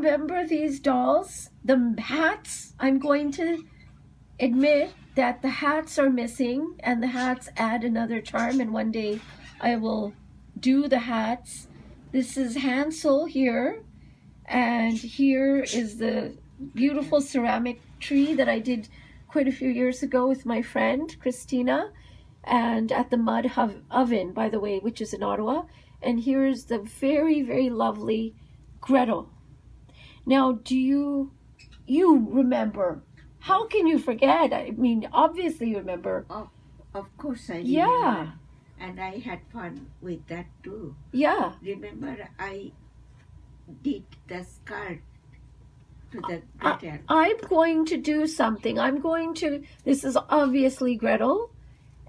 remember these dolls? The hats, I'm going to admit that the hats are missing, and the hats add another charm, and one day I will do the hats. This is Hansel here, and here is the beautiful ceramic tree that I did quite a few years ago with my friend Christina, and at the mud oven, by the way, which is in Ottawa. And here's the very, very lovely Gretel. Now, do you remember? How can you forget? I mean, obviously you remember. Of course I remember. Yeah. And I had fun with that too. Yeah. Remember, I did the skirt to the Gretel. I'm going to do something. This is obviously Gretel,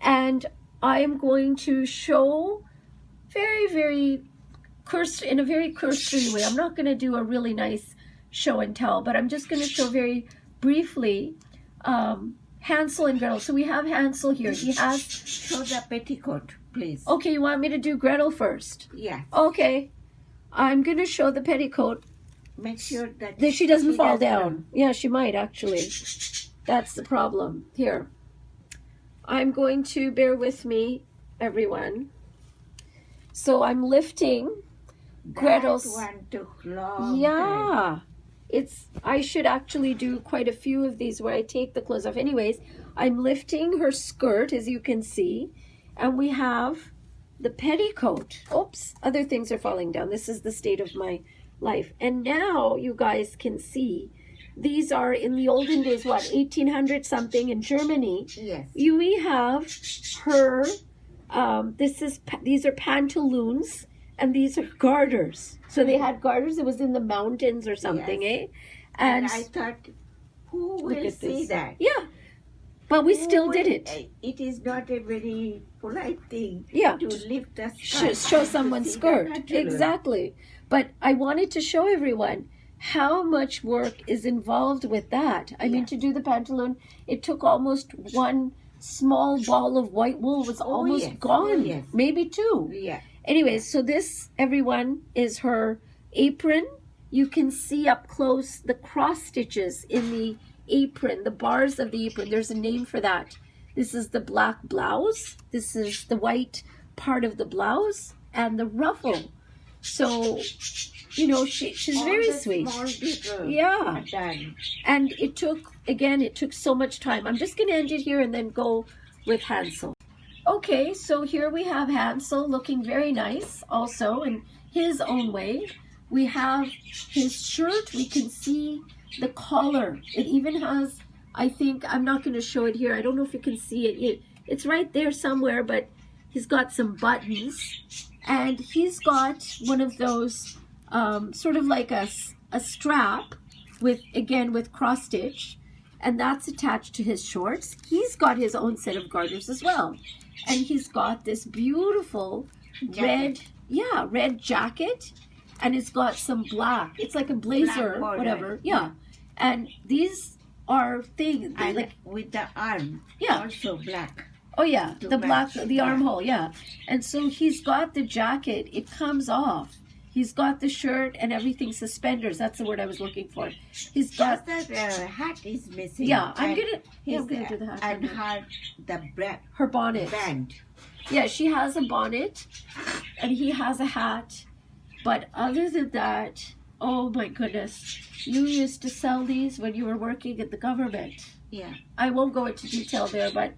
and I'm going to show very, very in a very cursory way. I'm not going to do a really nice show and tell, but I'm just going to show very briefly Hansel and Gretel. So we have Hansel here. He has... Show the petticoat, please. Okay, you want me to do Gretel first? Yeah. Okay. I'm going to show the petticoat. Make sure that she doesn't fall down. Yeah, she might actually. That's the problem. Here. I'm going to, bear with me, everyone. So I'm lifting Gretel's... That one took long time. I should actually do quite a few of these where I take the clothes off. Anyways, I'm lifting her skirt, as you can see, and we have the petticoat. Oops, other things are falling down. This is the state of my life. And now you guys can see, these are in the olden days, 1800 something in Germany. Yes. We have her, these are pantaloons, and these are garters. So they had garters. It was in the mountains or something, yes. And I thought, who will see that? Yeah. But we still did it. It is not a very polite thing to lift the skirt. Show someone's skirt. Exactly. But I wanted to show everyone how much work is involved with that. I mean, to do the pantaloon, it took almost one small ball of white wool was almost gone. Maybe two. Yeah. Anyways, so this, everyone, is her apron. You can see up close the cross stitches in the apron, the bars of the apron. There's a name for that. This is the black blouse. This is the white part of the blouse and the ruffle. So, she's very sweet. Yeah. And it took so much time. I'm just going to end it here and then go with Hansel. Okay, so here we have Hansel looking very nice also in his own way. We have his shirt. We can see the collar. It even has, I think, I'm not going to show it here. I don't know if you can see it. It's right there somewhere, but he's got some buttons. And he's got one of those sort of like a strap with cross stitch. And that's attached to his shorts. He's got his own set of garters as well. And he's got this beautiful red jacket, and it's got some black. It's like a blazer, whatever. Yeah. And these are things like with the arm. Yeah. Also black. Oh yeah, the armhole. Yeah. And so he's got the jacket. It comes off. He's got the shirt and everything, suspenders. That's the word I was looking for. He's got the hat is missing. Yeah, I'm gonna do the hat. And her bonnet. Band. Yeah, she has a bonnet, and he has a hat. But other than that, oh my goodness, you used to sell these when you were working at the government. Yeah. I won't go into detail there, but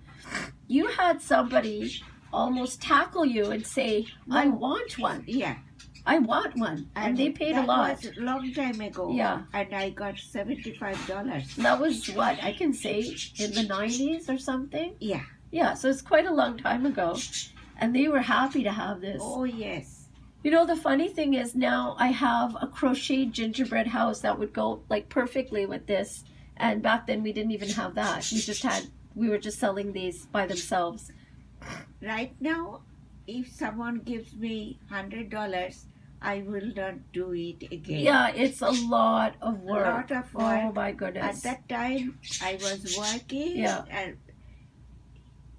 you had somebody almost tackle you and say, "I want one." Yeah. I want one, and they paid a lot. That was a long time ago. Yeah. And I got $75. That was what, I can say, in the 90s or something? Yeah. Yeah, so it's quite a long time ago. And they were happy to have this. Oh, yes. The funny thing is now I have a crocheted gingerbread house that would go like perfectly with this. And back then we didn't even have that. We were just selling these by themselves. Right now, if someone gives me $100, I will not do it again. Yeah, it's a lot of work. A lot of work. Oh my goodness. At that time, I was working. Yeah. And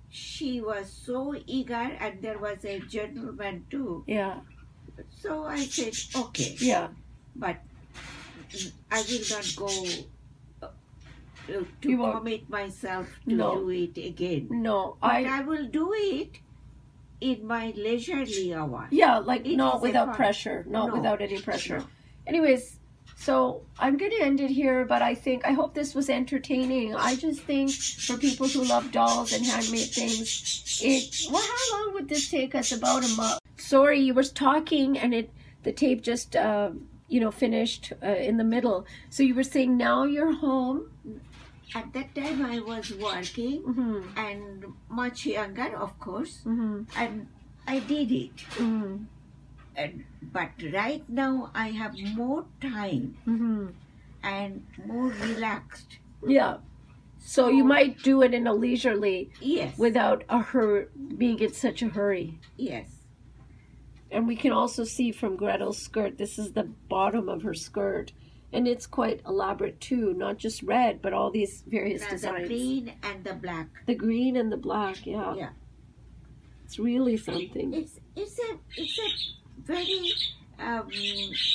she was so eager, and there was a gentleman too. Yeah. So I said, okay. Yeah. But I will not go to You won't. commit myself to No. do it again. No, But I will do it in my leisurely hour. Yeah, like It not is a without fun- pressure, not No. without any pressure. No. Anyways, so I'm going to end it here, but I hope this was entertaining. I just think for people who love dolls and handmade things, how long would this take us? About a month. Sorry, you were talking and the tape just, finished in the middle. So you were saying now you're home. At that time I was working and much younger, of course, and I did it. But right now I have more time and more relaxed. Yeah. So you might do it in a leisurely, Yes. without being in such a hurry. Yes. And we can also see from Gretel's skirt, this is the bottom of her skirt. And it's quite elaborate too, not just red, but all these various designs. The green and the black. The green and the black, yeah. Yeah. It's really something. It's a very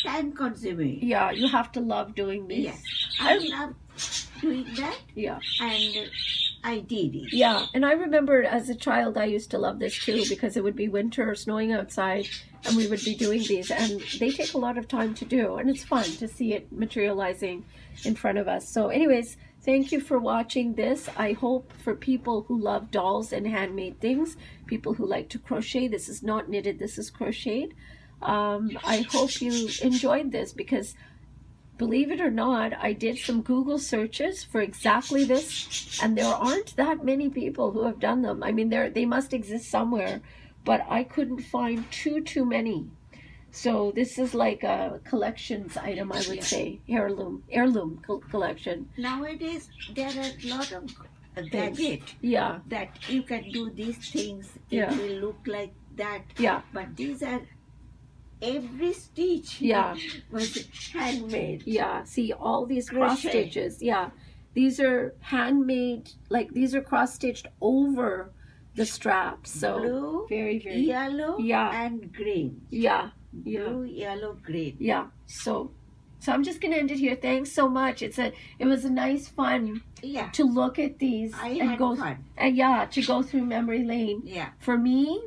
time consuming. Yeah, you have to love doing this. Yes. I love doing that. Yeah. And I did it. Yeah, and I remember as a child I used to love this too, because it would be winter or snowing outside and we would be doing these, and they take a lot of time to do, and it's fun to see it materializing in front of us. So anyways, thank you for watching this. I hope for people who love dolls and handmade things, people who like to crochet, this is not knitted, this is crocheted. I hope you enjoyed this, because believe it or not, I did some Google searches for exactly this, and there aren't that many people who have done them. I mean, they must exist somewhere, but I couldn't find too many. So this is like a collections item, I would say, heirloom collection. Nowadays, there are a lot of gadgets that you can do these things. It will look like that. Yeah. But these are every stitch was handmade. Yeah, see all these cross stitches. Yeah, these are handmade, like these are cross stitched over the straps. So blue, very yellow, and green. Yeah, blue, yellow, green. Yeah. So I'm just gonna end it here. Thanks so much. It was a nice fun to look at these and go fun. And to go through memory lane. Yeah. For me,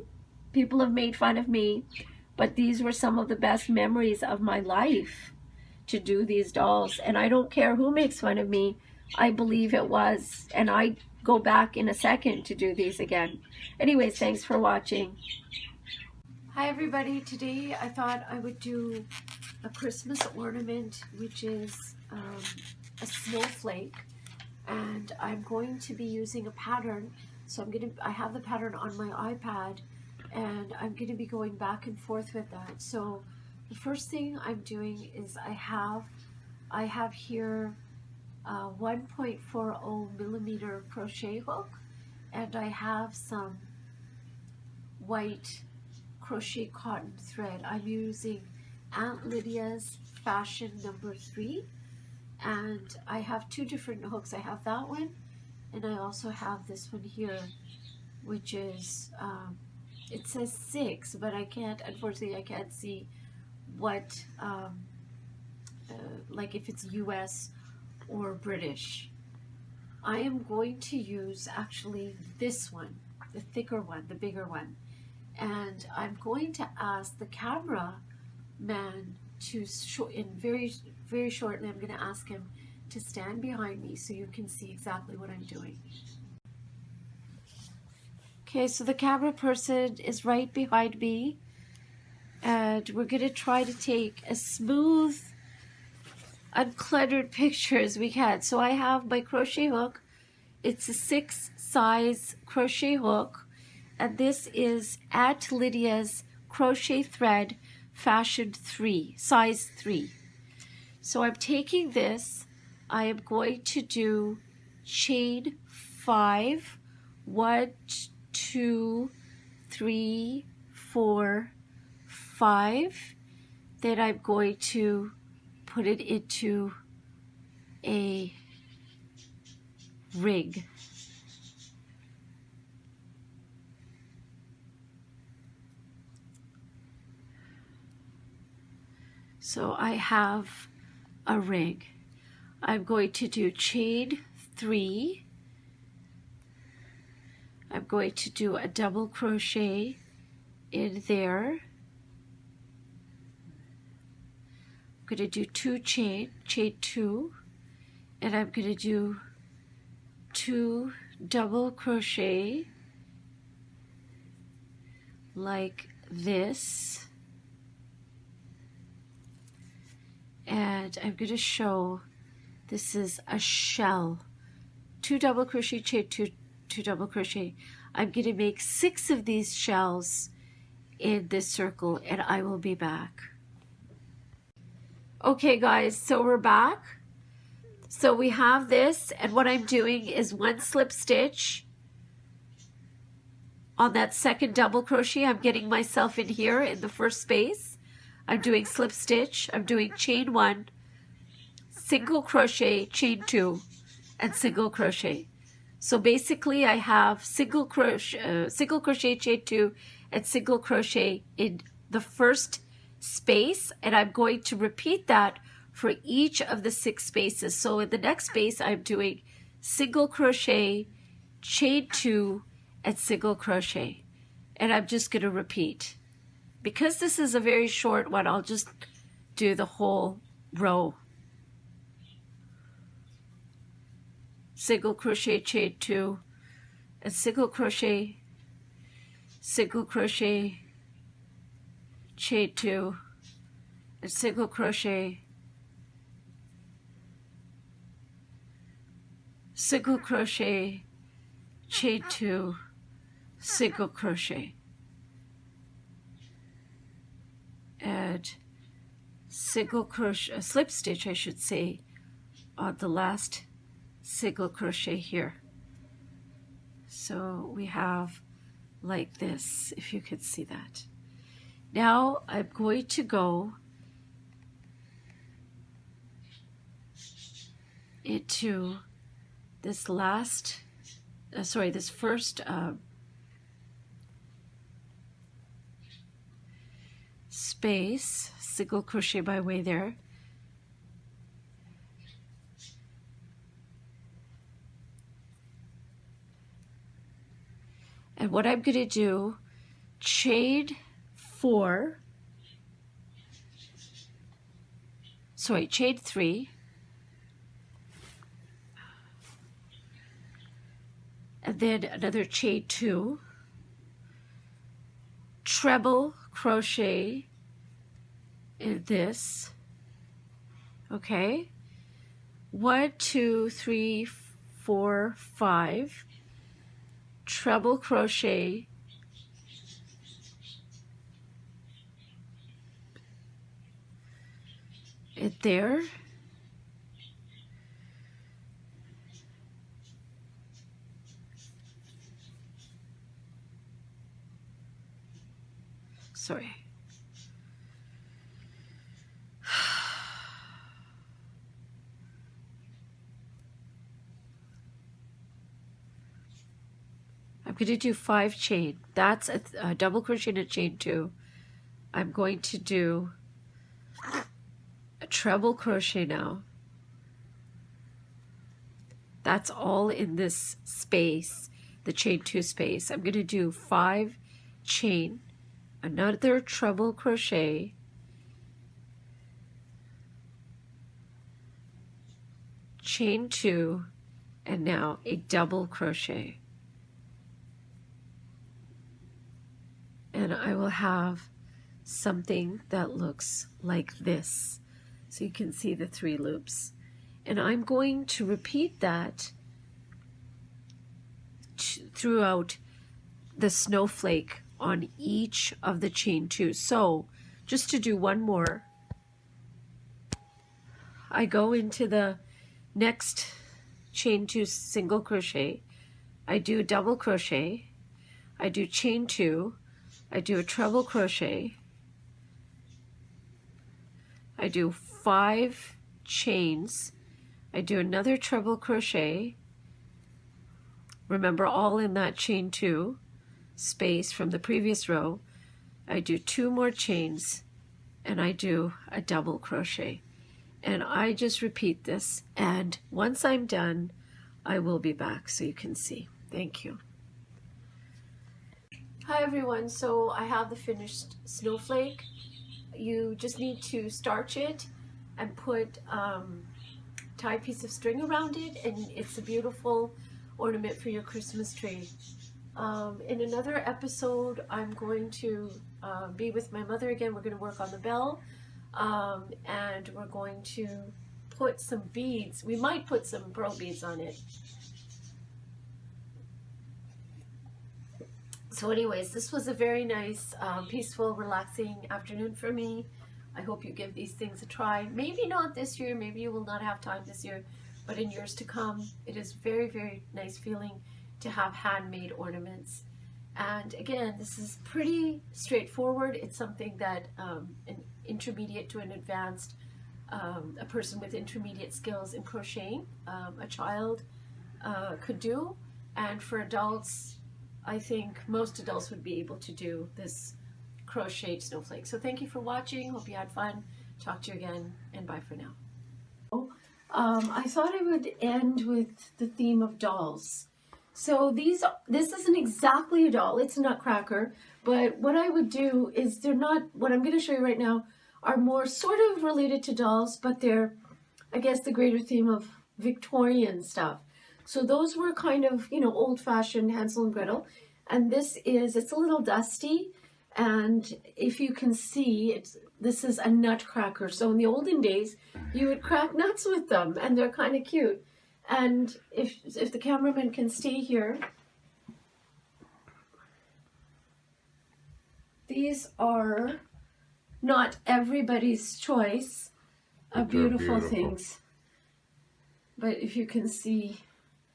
people have made fun of me, but these were some of the best memories of my life, to do these dolls. And I don't care who makes fun of me. I believe it was. And I go back in a second to do these again. Anyways, thanks for watching. Hi everybody. Today I thought I would do a Christmas ornament, which is a snowflake. And I'm going to be using a pattern. So I have the pattern on my iPad, and I'm going to be going back and forth with that. So the first thing I'm doing is I have here a 1.40 millimeter crochet hook, and I have some white crochet cotton thread. I'm using Aunt Lydia's fashion number 3, and I have 2 different hooks. I have that one, and I also have this one here, which is it says 6, but unfortunately I can't see what, like if it's US or British. I am going to use actually this one, the thicker one, the bigger one. And I'm going to ask the camera man very shortly, I'm going to ask him to stand behind me so you can see exactly what I'm doing. Okay, so the camera person is right behind me, and we're going to try to take as smooth, uncluttered picture as we can. So I have my crochet hook. It's a 6 size crochet hook, and this is Aunt Lydia's crochet thread fashion 3, size 3. So I'm taking this, I am going to do chain 5, 1, 2, 3, 4, 5. Then I'm going to put it into a ring. So I have a ring. I'm going to do chain 3. I'm going to do a double crochet in there. I'm going to do 2 chain 2, and I'm going to do 2 double crochet like this. And I'm going to show this is a shell. 2 double crochet, chain 2, 2 double crochet. I'm going to make 6 of these shells in this circle, and I will be back. Okay guys, so we're back. So we have this, and what I'm doing is 1 slip stitch on that second double crochet. I'm getting myself in here in the first space. I'm doing slip stitch. I'm doing chain 1, single crochet, chain 2, and single crochet. So basically I have single crochet, chain 2, and single crochet in the first space, and I'm going to repeat that for each of the 6 spaces. So in the next space I'm doing single crochet, chain 2, and single crochet, and I'm just going to repeat. Because this is a very short one, I'll just do the whole row. Single crochet, chain 2, and single crochet, chain 2, and single crochet, chain 2, single crochet, and single crochet, slip stitch I should say, on the last single crochet here. So we have like this, if you could see that. Now I'm going to go into this last, this first space, single crochet by way there. And what I'm going to do, chain 3, and then another chain 2, treble crochet in this, okay, 1, 2, 3, 4, 5, treble crochet in there, sorry, I'm going to do 5 chain. That's a double crochet and a chain 2. I'm going to do a treble crochet now. That's all in this space, the chain 2 space. I'm going to do 5 chain, another treble crochet, chain 2, and now a double crochet. And I will have something that looks like this. So you can see the 3 loops. And I'm going to repeat that throughout the snowflake on each of the chain 2. So just to do one more, I go into the next chain 2 single crochet, I do a double crochet, I do chain 2, I do a treble crochet, I do 5 chains, I do another treble crochet, remember all in that chain 2 space from the previous row, I do 2 more chains, and I do a double crochet. And I just repeat this, and once I'm done, I will be back so you can see. Thank you. Hi everyone, so I have the finished snowflake. You just need to starch it and put tie a piece of string around it, and it's a beautiful ornament for your Christmas tree. In another episode, I'm going to be with my mother again. We're going to work on the bell, and we're going to put some beads. We might put some pearl beads on it. So anyways, this was a very nice, peaceful, relaxing afternoon for me. I hope you give these things a try. Maybe not this year, maybe you will not have time this year, but in years to come, it is very, very nice feeling to have handmade ornaments. And again, this is pretty straightforward. It's something that an intermediate to an advanced, a person with intermediate skills in crocheting, a child could do. And for adults, I think most adults would be able to do this crocheted snowflake. So thank you for watching. Hope you had fun. Talk to you again, and bye for now. I thought I would end with the theme of dolls. So this isn't exactly a doll, it's a Nutcracker, but what I would do is they're not, what I'm going to show you right now are more sort of related to dolls, but they're, I guess, the greater theme of Victorian stuff. So those were kind of, you know, old-fashioned Hansel and Gretel, and it's a little dusty, and if you can see, this is a Nutcracker. So in the olden days, you would crack nuts with them, and they're kind of cute. And if the cameraman can stay here, these are not everybody's choice of beautiful things, but if you can see,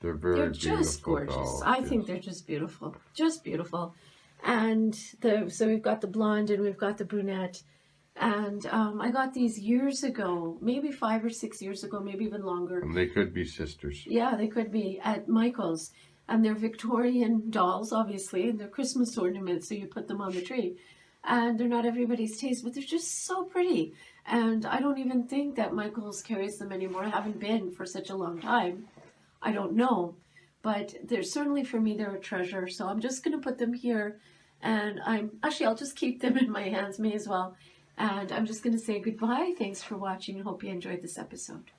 they're just gorgeous. Dolls, I think they're just beautiful, And so we've got the blonde and we've got the brunette. And I got these years ago, maybe 5 or 6 years ago, maybe even longer. And they could be sisters. Yeah, they could be at Michael's. And they're Victorian dolls, obviously, and they're Christmas ornaments, so you put them on the tree. And they're not everybody's taste, but they're just so pretty. And I don't even think that Michael's carries them anymore. I haven't been for such a long time. I don't know. But they're certainly, for me, they're a treasure. So I'm just going to put them here. And I'll just keep them in my hands, may as well. And I'm just going to say goodbye. Thanks for watching. I hope you enjoyed this episode.